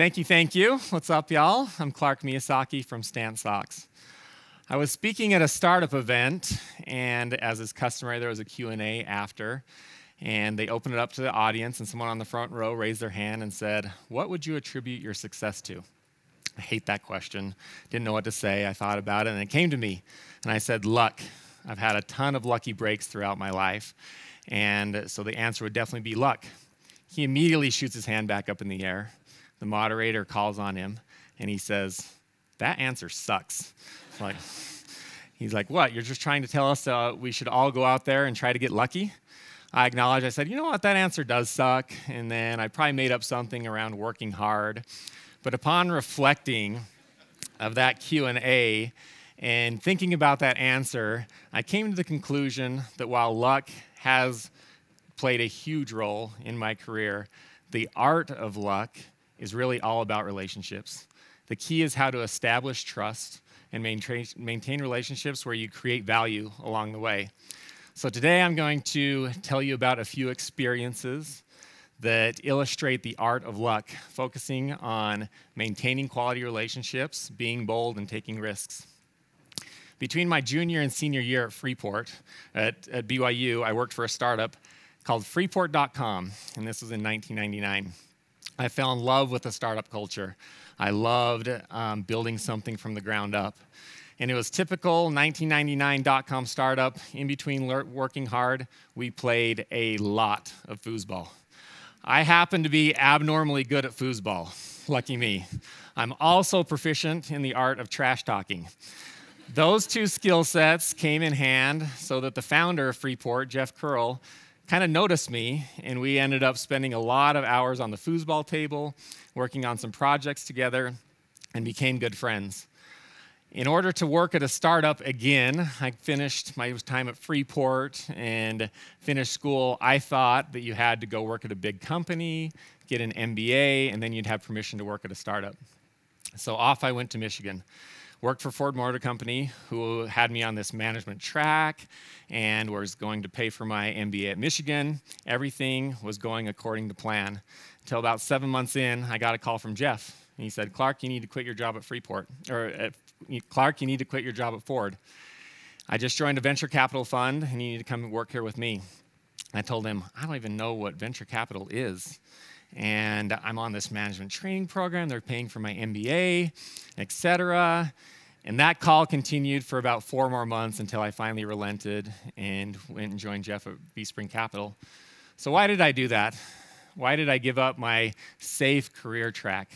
Thank you. What's up, y'all? I'm Clarke Miyasaki from Stan Socks. I was speaking at a startup event, and as is customary, there was a Q&A after, and they opened it up to the audience, and someone on the front row raised their hand and said, "What would you attribute your success to?" I hate that question. Didn't know what to say. I thought about it, and it came to me, and I said, luck. I've had a ton of lucky breaks throughout my life, and so the answer would definitely be luck. He immediately shoots his hand back up in the air. The moderator calls on him, and he says, "That answer sucks." He's like, "What? You're just trying to tell us we should all go out there and try to get lucky?" I acknowledged. I said, "You know what? That answer does suck." And then I probably made up something around working hard. But upon reflecting of that Q&A and thinking about that answer, I came to the conclusion that while luck has played a huge role in my career, the art of luck is really all about relationships. The key is how to establish trust and maintain relationships where you create value along the way. So today I'm going to tell you about a few experiences that illustrate the art of luck, focusing on maintaining quality relationships, being bold, and taking risks. Between my junior and senior year at Freeport, at BYU, I worked for a startup called Freeport.com, and this was in 1999. I fell in love with the startup culture. I loved building something from the ground up. And it was typical 1999 dot-com startup. In between working hard, we played a lot of foosball. I happen to be abnormally good at foosball. Lucky me. I'm also proficient in the art of trash talking. Those two skill sets came in hand so that the founder of Freeport, Jeff Curl, kind of noticed me, and we ended up spending a lot of hours on the foosball table, working on some projects together, and became good friends. In order to work at a startup again, I finished my time at Freeport and finished school. I thought that you had to go work at a big company, get an MBA, and then you'd have permission to work at a startup. So off I went to Michigan. Worked for Ford Motor Company, who had me on this management track and was going to pay for my MBA at Michigan. Everything was going according to plan. Until about 7 months in, I got a call from Jeff. And he said, "Clarke, you need to quit your job at Freeport." Clarke, you need to quit your job at Ford. I just joined a venture capital fund, and you need to come and work here with me. I told him, "I don't even know what venture capital is. And I'm on this management training program. They're paying for my MBA, etc." And that call continued for about 4 more months until I finally relented and went and joined Jeff at V-Spring Capital. So why did I do that? Why did I give up my safe career track?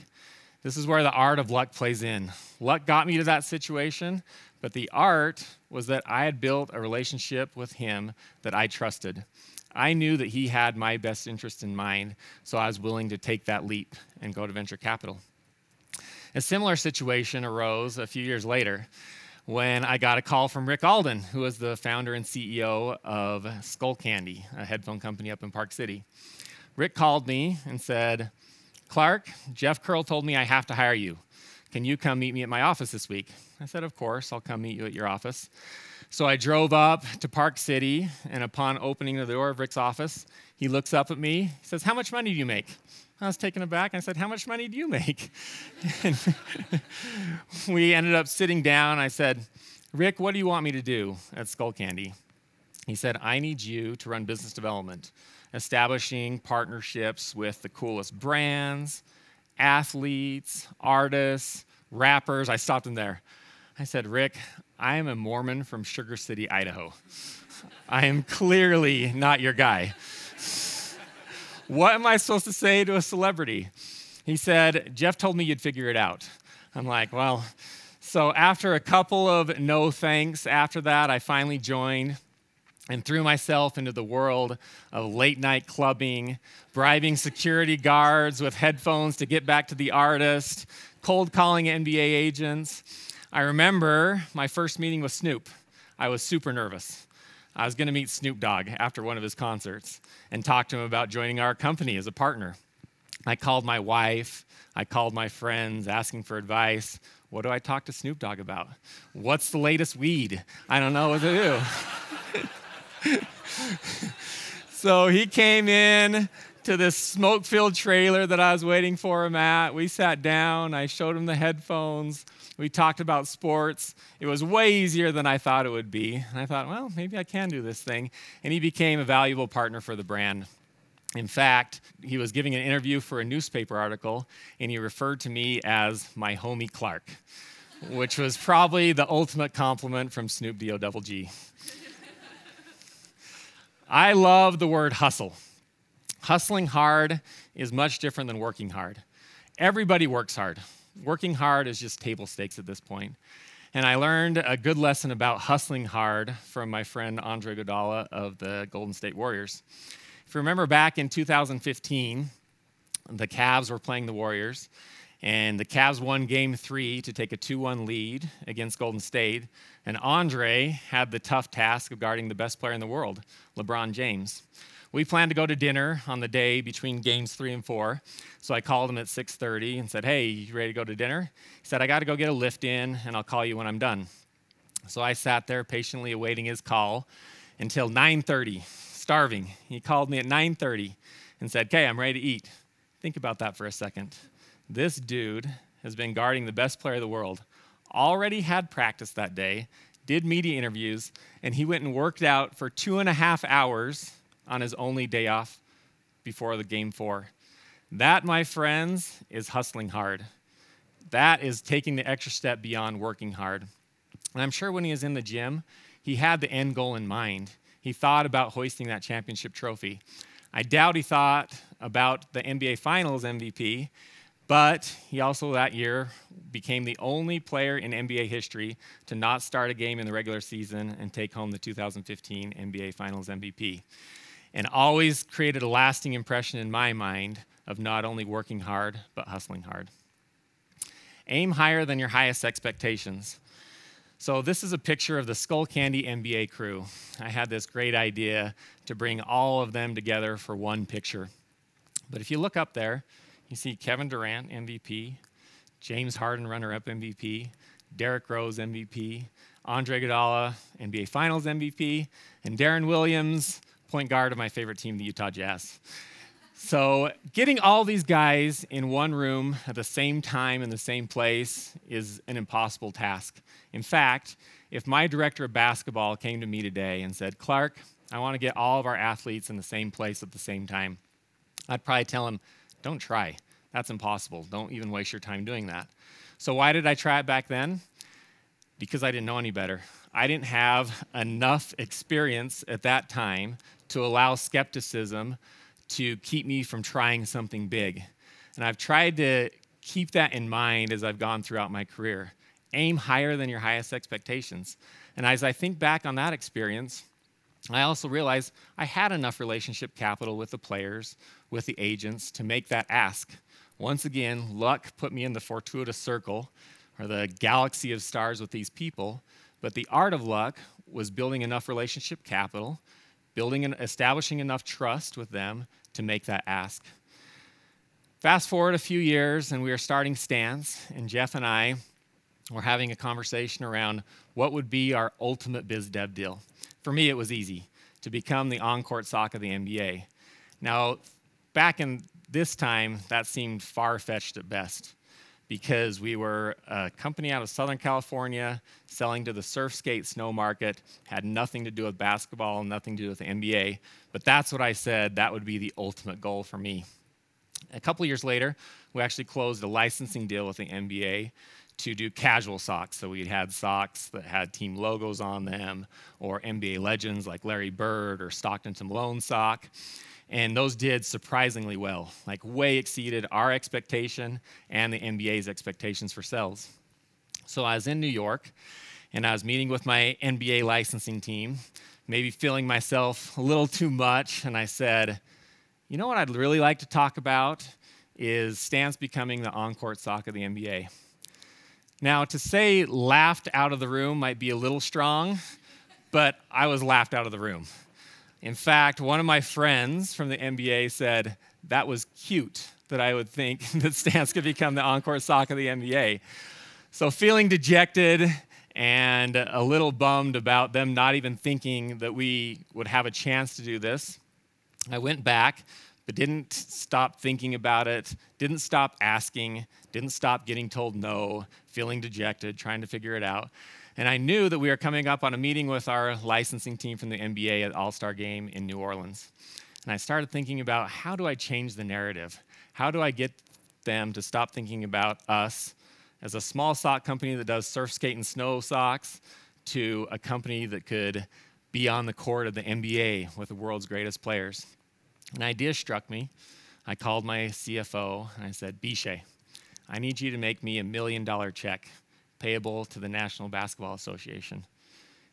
This is where the art of luck plays in. Luck got me to that situation, but the art was that I had built a relationship with him that I trusted. I knew that he had my best interest in mind, so I was willing to take that leap and go to venture capital. A similar situation arose a few years later when I got a call from Rick Alden, who was the founder and CEO of Skullcandy, a headphone company up in Park City. Rick called me and said, "Clarke, Jeff Curl told me I have to hire you. Can you come meet me at my office this week?" I said, "Of course, I'll come meet you at your office." So I drove up to Park City, and upon opening the door of Rick's office, he looks up at me. He says, "How much money do you make?" I was taken aback. I said, "How much money do you make?" And we ended up sitting down. I said, "Rick, what do you want me to do at Skullcandy?" He said, "I need you to run business development, establishing partnerships with the coolest brands, athletes, artists, rappers." I stopped him there. I said, "Rick, I am a Mormon from Sugar City, Idaho. I am clearly not your guy. What am I supposed to say to a celebrity?" He said, "Jeff told me you'd figure it out." I'm like, well, so after a couple of no thanks after that, I finally joined and threw myself into the world of late night clubbing, bribing security guards with headphones to get back to the artist, cold calling NBA agents. I remember my first meeting with Snoop. I was super nervous. I was going to meet Snoop Dogg after one of his concerts and talk to him about joining our company as a partner. I called my wife. I called my friends asking for advice. What do I talk to Snoop Dogg about? What's the latest weed? I don't know what to do. So he came in, to this smoke-filled trailer that I was waiting for him at. We sat down. I showed him the headphones. We talked about sports. It was way easier than I thought it would be. And I thought, well, maybe I can do this thing. And he became a valuable partner for the brand. In fact, he was giving an interview for a newspaper article, and he referred to me as my homie Clarke, which was probably the ultimate compliment from Snoop D-O double G. I love the word hustle. Hustling hard is much different than working hard. Everybody works hard. Working hard is just table stakes at this point. And I learned a good lesson about hustling hard from my friend Andre Iguodala of the Golden State Warriors. If you remember back in 2015, the Cavs were playing the Warriors, and the Cavs won Game 3 to take a 2-1 lead against Golden State, and Andre had the tough task of guarding the best player in the world, LeBron James. We planned to go to dinner on the day between games 3 and 4, so I called him at 6:30 and said, hey, you ready to go to dinner? He said, I got to go get a lift in, and I'll call you when I'm done. So I sat there patiently awaiting his call until 9:30, starving. He called me at 9:30 and said, okay, I'm ready to eat. Think about that for a second. This dude has been guarding the best player of the world, already had practice that day, did media interviews, and he went and worked out for 2.5 hours on his only day off before the Game 4. That, my friends, is hustling hard. That is taking the extra step beyond working hard. And I'm sure when he was in the gym, he had the end goal in mind. He thought about hoisting that championship trophy. I doubt he thought about the NBA Finals MVP, but he also that year became the only player in NBA history to not start a game in the regular season and take home the 2015 NBA Finals MVP. And always created a lasting impression in my mind of not only working hard, but hustling hard. Aim higher than your highest expectations. So this is a picture of the Skullcandy NBA crew. I had this great idea to bring all of them together for one picture. But if you look up there, you see Kevin Durant, MVP, James Harden, runner-up MVP, Derrick Rose, MVP, Andre Iguodala, NBA Finals MVP, and Darren Williams, point guard of my favorite team, the Utah Jazz. So getting all these guys in one room at the same time in the same place is an impossible task. In fact, if my director of basketball came to me today and said, Clarke, I want to get all of our athletes in the same place at the same time, I'd probably tell him, don't try. That's impossible. Don't even waste your time doing that. So why did I try it back then? Because I didn't know any better. I didn't have enough experience at that time to allow skepticism to keep me from trying something big. And I've tried to keep that in mind as I've gone throughout my career. Aim higher than your highest expectations. And as I think back on that experience, I also realized I had enough relationship capital with the players, with the agents, to make that ask. Once again, luck put me in the fortuitous circle, or the galaxy of stars with these people, but the art of luck was building enough relationship capital, building and establishing enough trust with them to make that ask. Fast forward a few years, and we are starting Stance, and Jeff and I were having a conversation around what would be our ultimate biz dev deal. For me, it was easy, to become the on-court sock of the NBA. Now, back in this time, that seemed far-fetched at best, because we were a company out of Southern California selling to the surf, skate, snow market, had nothing to do with basketball, nothing to do with the NBA, but that's what I said, that would be the ultimate goal for me. A couple years later, we actually closed a licensing deal with the NBA to do casual socks. So we had socks that had team logos on them, or NBA legends like Larry Bird or Stockton to Malone sock. And those did surprisingly well, like way exceeded our expectation and the NBA's expectations for sales. So I was in New York, and I was meeting with my NBA licensing team, maybe feeling myself a little too much, and I said, you know what I'd really like to talk about is Stance becoming the on-court sock of the NBA. Now, to say laughed out of the room might be a little strong, but I was laughed out of the room. In fact, one of my friends from the NBA said, that was cute that I would think that Stance could become the on-court sock of the NBA. So feeling dejected and a little bummed about them not even thinking that we would have a chance to do this, I went back, but didn't stop thinking about it, didn't stop asking, didn't stop getting told no, feeling dejected, trying to figure it out. And I knew that we were coming up on a meeting with our licensing team from the NBA at All-Star Game in New Orleans. And I started thinking about, how do I change the narrative? How do I get them to stop thinking about us as a small sock company that does surf, skate, and snow socks to a company that could be on the court of the NBA with the world's greatest players? An idea struck me. I called my CFO and I said, Bishay, I need you to make me $1 million check payable to the National Basketball Association.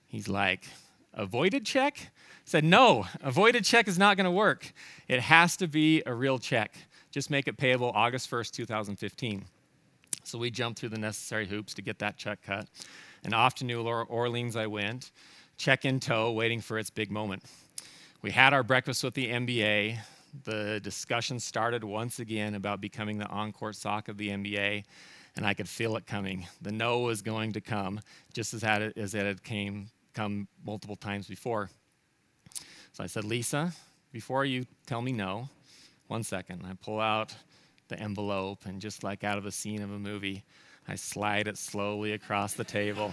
He's like, a voided check? I said, no, a voided check is not going to work. It has to be a real check. Just make it payable August 1st, 2015. So we jumped through the necessary hoops to get that check cut. And off to New Orleans I went, check in tow, waiting for its big moment. We had our breakfast with the NBA. The discussion started once again about becoming the on-court sock of the NBA, and I could feel it coming. The no was going to come, just as it had come multiple times before. So I said, Lisa, before you tell me no, 1 second. I pull out the envelope, and just like out of a scene of a movie, I slide it slowly across the table.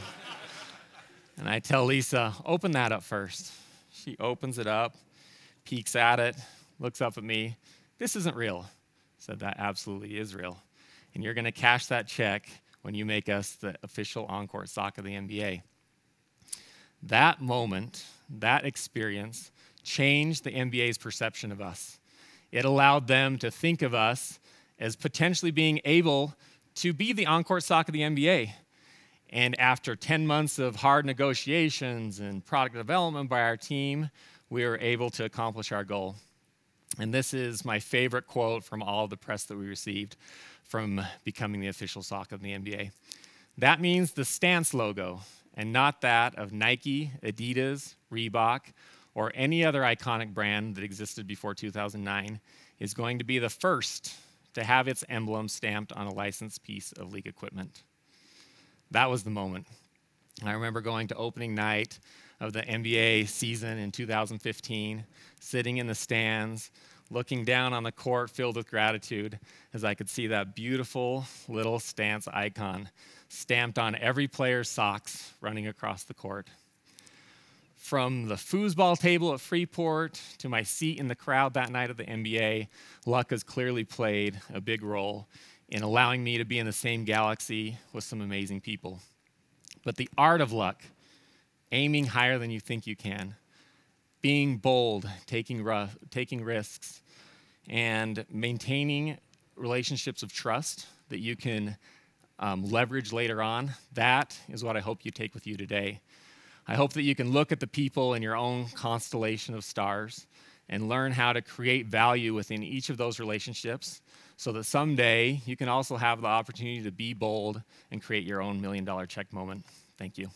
And I tell Lisa, open that up first. She opens it up, peeks at it, looks up at me. This isn't real. I said, that absolutely is real. And you're going to cash that check when you make us the official on-court sock of the NBA. That moment, that experience, changed the NBA's perception of us. It allowed them to think of us as potentially being able to be the on-court sock of the NBA. And after 10 months of hard negotiations and product development by our team, we were able to accomplish our goal. And this is my favorite quote from all of the press that we received from becoming the official sock of the NBA. That means the Stance logo, and not that of Nike, Adidas, Reebok, or any other iconic brand that existed before 2009, is going to be the first to have its emblem stamped on a licensed piece of league equipment. That was the moment. I remember going to opening night of the NBA season in 2015, sitting in the stands, looking down on the court filled with gratitude as I could see that beautiful little Stance icon stamped on every player's socks running across the court. From the foosball table at Freeport to my seat in the crowd that night at the NBA, luck has clearly played a big role in allowing me to be in the same galaxy with some amazing people. But the art of luck, aiming higher than you think you can, being bold, taking risks, and maintaining relationships of trust that you can leverage later on, that is what I hope you take with you today. I hope that you can look at the people in your own constellation of stars and learn how to create value within each of those relationships so that someday you can also have the opportunity to be bold and create your own $1 million check moment. Thank you.